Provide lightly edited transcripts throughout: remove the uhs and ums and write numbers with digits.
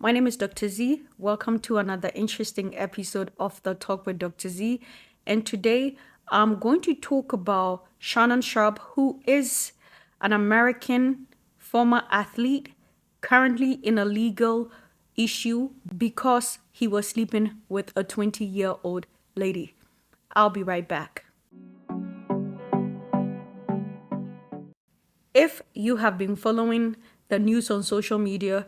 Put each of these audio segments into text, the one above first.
My name is Dr. Z. Welcome to another interesting episode of the Talk with Dr. Z. And today I'm going to talk about Shannon Sharpe, who is an American former athlete currently in a legal issue because he was sleeping with a 20-year-old lady. I'll be right back. If you have been following the news on social media,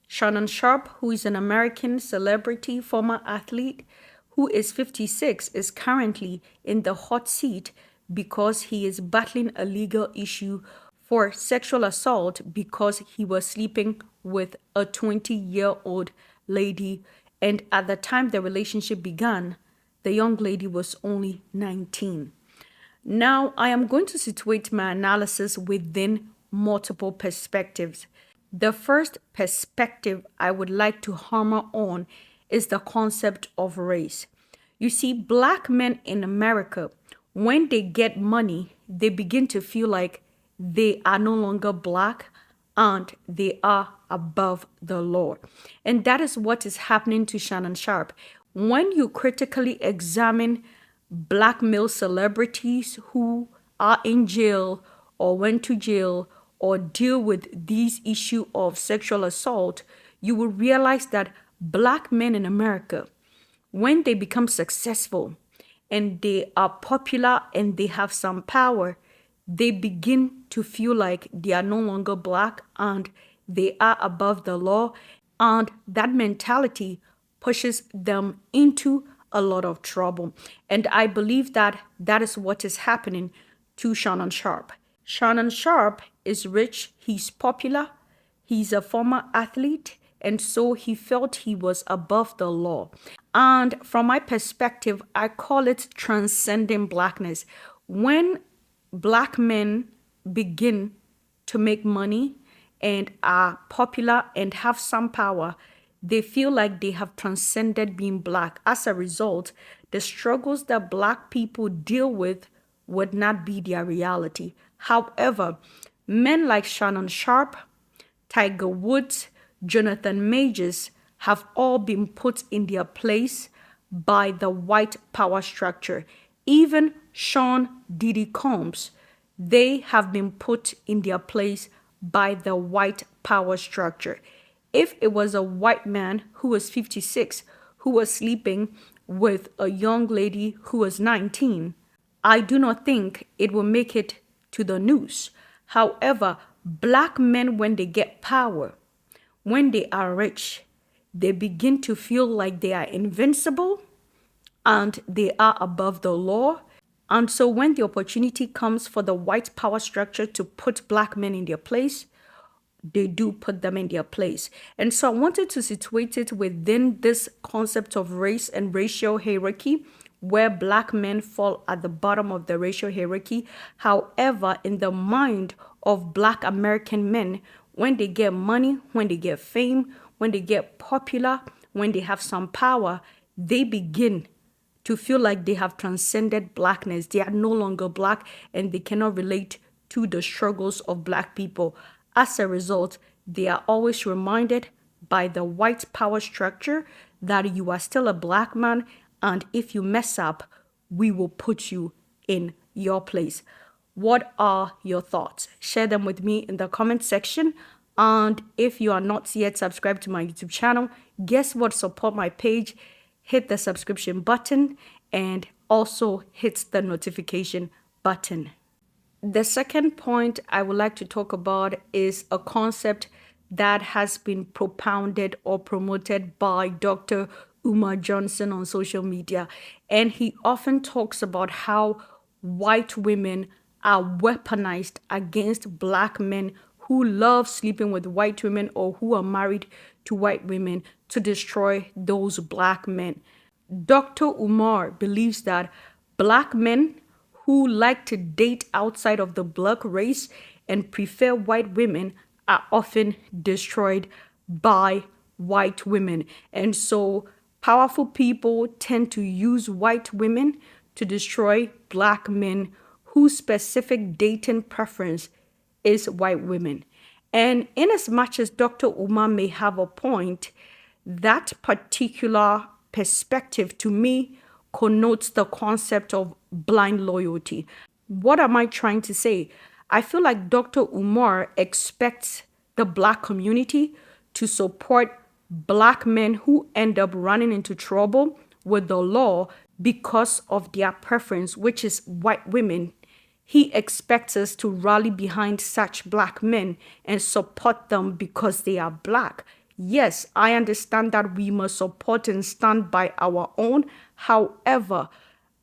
Shannon Sharpe, who is an American celebrity former athlete who is 56, is currently in the hot seat because he is battling a legal issue for sexual assault because he was sleeping with a 20-year-old lady. And at the time the relationship began, the young lady was only 19. Now, I am going to situate my analysis within multiple perspectives. The first perspective I would like to hammer on is the concept of race. You see, Black men in America, when they get money, they begin to feel like they are no longer Black and they are above the law. And that is what is happening to Shannon Sharpe. When you critically examine Black male celebrities who are in jail or went to jail or deal with these issue of sexual assault, you will realize that Black men in America, when they become successful and they are popular and they have some power, they begin to feel like they are no longer Black and they are above the law. And that mentality pushes them into a lot of trouble. And I believe that that is what is happening to Shannon Sharpe. Shannon Sharpe is rich, he's popular, he's a former athlete, and so he felt he was above the law. And from my perspective, I call it transcending Blackness. When Black men begin to make money and are popular and have some power, they feel like they have transcended being Black. As a result, the struggles that Black people deal with would not be their reality. However, men like Shannon Sharpe, Tiger Woods, Jonathan Majors have all been put in their place by the white power structure. Even Sean Diddy Combs, they have been put in their place by the white power structure. If it was a white man who was 56 who was sleeping with a young lady who was 19, I do not think it will make it to the news. However, Black men, when they get power, when they are rich, they begin to feel like they are invincible and they are above the law. And so when the opportunity comes for the white power structure to put Black men in their place, they do put them in their place. And so I wanted to situate it within this concept of race and racial hierarchy, where Black men fall at the bottom of the racial hierarchy. However, in the mind of Black American men, when they get money, when they get fame, when they get popular, when they have some power, they begin to feel like they have transcended Blackness. They are no longer Black and they cannot relate to the struggles of Black people. As a result, they are always reminded by the white power structure that you are still a Black man, and if you mess up, we will put you in your place. What are your thoughts? Share them with me in the comment section. And if you are not yet subscribed to my YouTube channel, guess what? Support my page. Hit the subscription button and also hit the notification button. The second point I would like to talk about is a concept that has been propounded or promoted by Dr. Umar Johnson on social media. And he often talks about how white women are weaponized against Black men who love sleeping with white women or who are married to white women to destroy those Black men. Dr. Umar believes that Black men who like to date outside of the Black race and prefer white women are often destroyed by white women. And so powerful people tend to use white women to destroy Black men whose specific dating preference is white women. And in as much as Dr. Umar may have a point, That particular perspective to me connotes the concept of blind loyalty. What am I trying to say? I feel like Dr. Umar expects the Black community to support Black men who end up running into trouble with the law because of their preference, which is white women. He expects us to rally behind such Black men and support them because they are Black. Yes, I understand that we must support and stand by our own. However,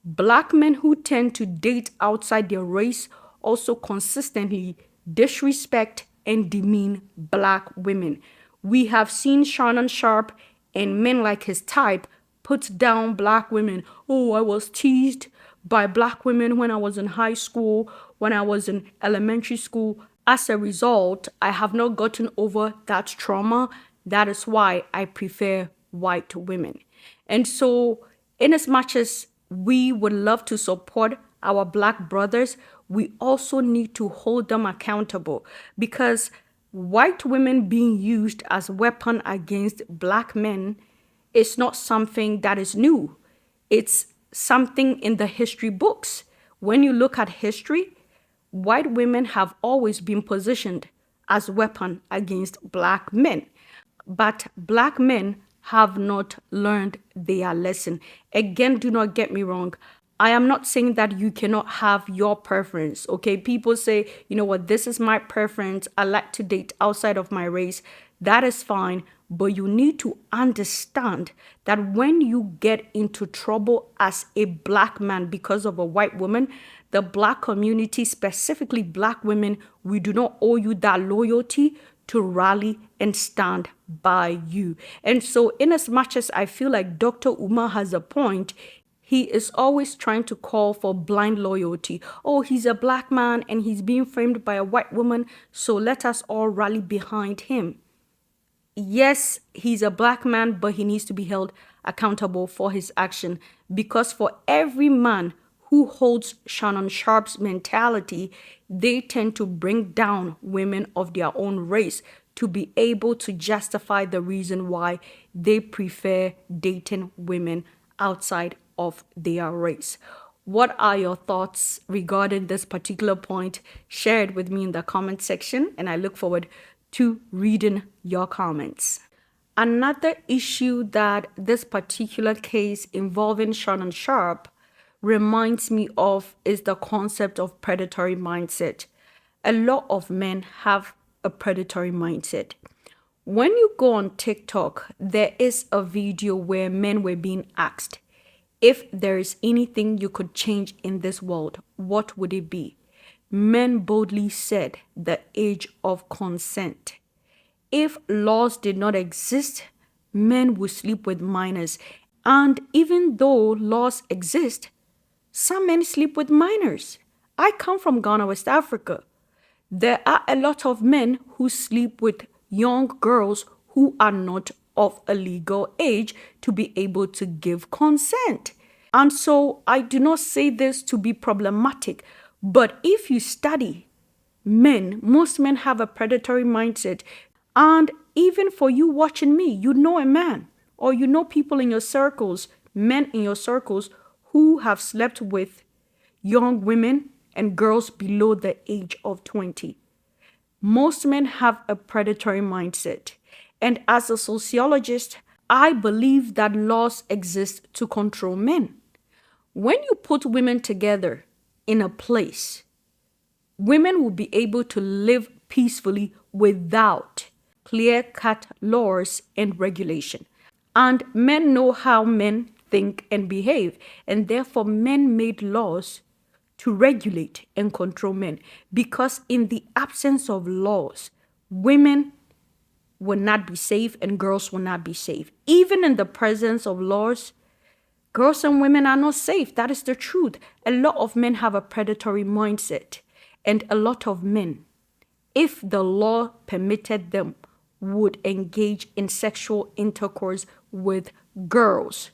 Black men who tend to date outside their race also consistently disrespect and demean Black women. We have seen Shannon Sharpe and men like his type put down Black women. Oh, I was teased by Black women when I was in high school, when I was in elementary school. As a result, I have not gotten over that trauma. That is why I prefer white women. And so, in as much as we would love to support our Black brothers, we also need to hold them accountable, because white women being used as weapon against Black men is not something that is new. It's something in the history books. When you look at history, white women have always been positioned as weapon against Black men. But Black men have not learned their lesson. Again, do not get me wrong. I am not saying that you cannot have your preference, okay? People say, you know what, this is my preference. I like to date outside of my race. That is fine. But you need to understand that when you get into trouble as a Black man because of a white woman, the Black community, specifically Black women, we do not owe you that loyalty to rally and stand by you. And so, in as much as I feel like Dr. Umar has a point, he is always trying to call for blind loyalty. Oh, he's a Black man and he's being framed by a white woman, so let us all rally behind him. Yes, he's a Black man, but he needs to be held accountable for his action, because for every man who holds Shannon Sharpe's mentality, they tend to bring down women of their own race to be able to justify the reason why they prefer dating women outside of their race. What are your thoughts regarding this particular point? Share it with me in the comment section, and I look forward to reading your comments. Another issue that this particular case involving Shannon Sharpe reminds me of is the concept of predatory mindset. A lot of men have a predatory mindset. When you go on TikTok, there is a video where men were being asked, if there is anything you could change in this world, what would it be? Men boldly said the age of consent. If laws did not exist, men would sleep with minors. And even though laws exist, some men sleep with minors. I come from Ghana, West Africa. There are a lot of men who sleep with young girls who are not of a legal age to be able to give consent. And so I do not say this to be problematic, but if you study men, most men have a predatory mindset. And even for you watching me, you know a man, or you know people in your circles, men in your circles, who have slept with young women and girls below the age of 20. Most men have a predatory mindset. And as a sociologist, I believe that laws exist to control men. When you put women together in a place, women will be able to live peacefully without clear-cut laws and regulation. And men know how men think and behave, and therefore men made laws to regulate and control men, because in the absence of laws, women will not be safe and girls will not be safe. Even in the presence of laws, girls and women are not safe. That is the truth. A lot of men have a predatory mindset, and a lot of men, if the law permitted them, would engage in sexual intercourse with girls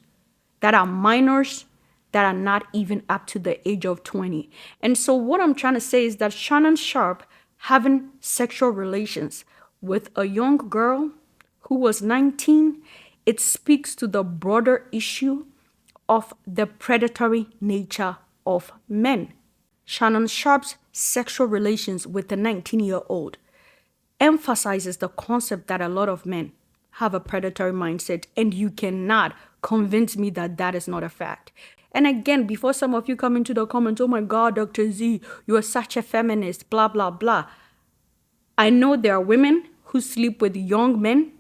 that are minors, that are not even up to the age of 20. And so what I'm trying to say is that Shannon Sharpe having sexual relations with a young girl who was 19 It speaks to the broader issue of the predatory nature of men. Shannon Sharpe's sexual relations with a 19-year-old emphasizes the concept that a lot of men have a predatory mindset, and you cannot convince me that that is not a fact. And again, before some of you come into the comments, oh my God, Dr. Z, you are such a feminist, blah, blah, blah. I know there are women who sleep with young men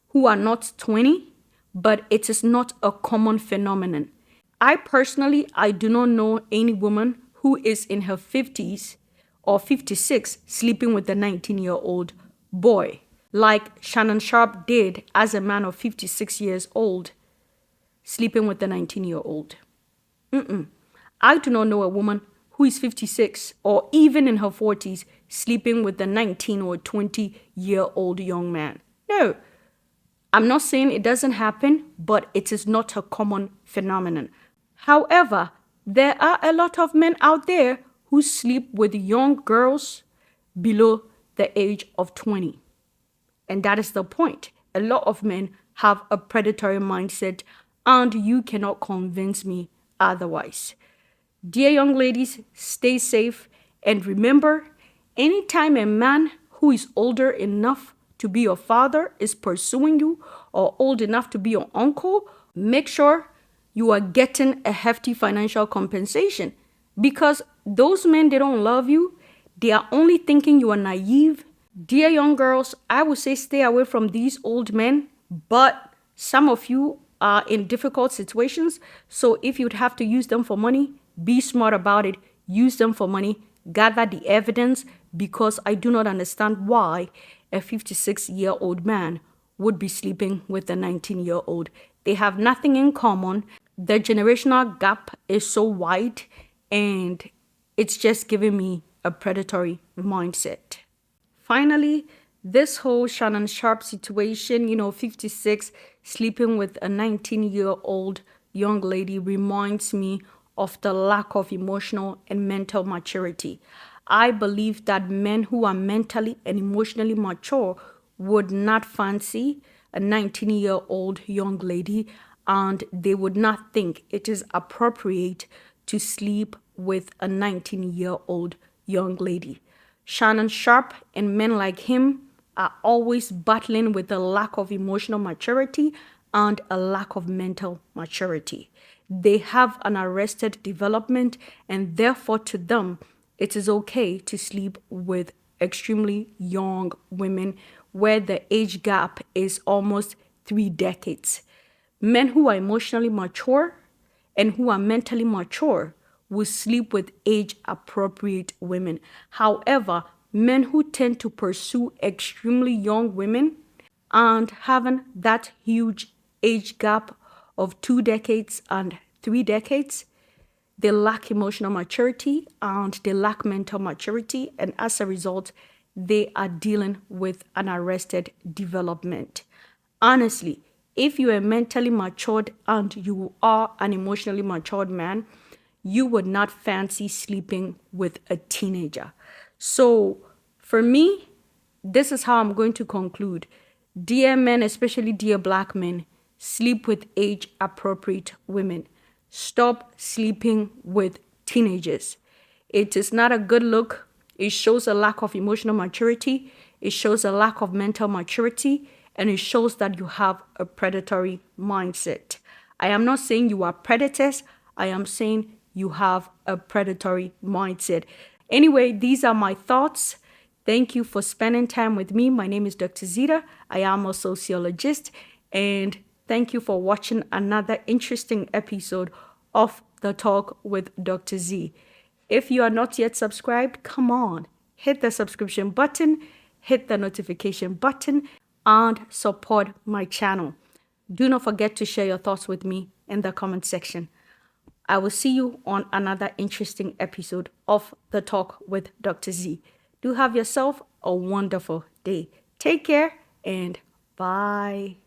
who are not 20, but it is not a common phenomenon. I do not know any woman who is in her 50s or 56 sleeping with a 19-year-old boy, like Shannon Sharpe did as a man of 56 years old, sleeping with a 19-year-old. I do not know a woman who is 56 or even in her 40s sleeping with a 19 or 20-year-old young man. No, I'm not saying it doesn't happen, but it is not a common phenomenon. However, there are a lot of men out there who sleep with young girls below the age of 20. And that is the point. A lot of men have a predatory mindset, and you cannot convince me otherwise. Dear young ladies, stay safe, and remember, anytime a man who is older enough to be your father is pursuing you or old enough to be your uncle, make sure you are getting a hefty financial compensation, because those men, they don't love you. They are only thinking you are naive. Dear young girls, I would say stay away from these old men, but some of you are in difficult situations. So if you'd have to use them for money, be smart about it. Use them for money. Gather the evidence, because I do not understand why a 56-year-old man would be sleeping with a 19-year-old. They have nothing in common. The generational gap is so wide, and it's just giving me a predatory mindset. Finally, this whole Shannon Sharpe situation, 56 sleeping with a 19-year-old young lady, reminds me of the lack of emotional and mental maturity. I believe that men who are mentally and emotionally mature would not fancy a 19-year-old young lady, and they would not think it is appropriate to sleep with a 19-year-old young lady. Shannon Sharpe and men like him are always battling with a lack of emotional maturity and a lack of mental maturity. They have an arrested development, and therefore to them, it is okay to sleep with extremely young women where the age gap is almost 3 decades. Men who are emotionally mature and who are mentally mature will sleep with age-appropriate women. However, men who tend to pursue extremely young women and having that huge age gap of 2 decades and 3 decades, they lack emotional maturity and they lack mental maturity, and as a result, they are dealing with an arrested development. Honestly, if you are mentally matured and you are an emotionally matured man, you would not fancy sleeping with a teenager. So for me, this is how I'm going to conclude. Dear men, especially dear black men, sleep with age-appropriate women. Stop sleeping with teenagers. It is not a good look. It shows a lack of emotional maturity. It shows a lack of mental maturity. And it shows that you have a predatory mindset. I am not saying you are predators. I am saying you have a predatory mindset. Anyway, these are my thoughts. Thank you for spending time with me. My name is Dr. Zita. I am a sociologist. And thank you for watching another interesting episode of The Talk with Dr. Z. If you are not yet subscribed, come on, hit the subscription button, hit the notification button, and support my channel. Do not forget to share your thoughts with me in the comment section. I will see you on another interesting episode of The Talk with Dr. Z. Do have yourself a wonderful day. Take care and bye.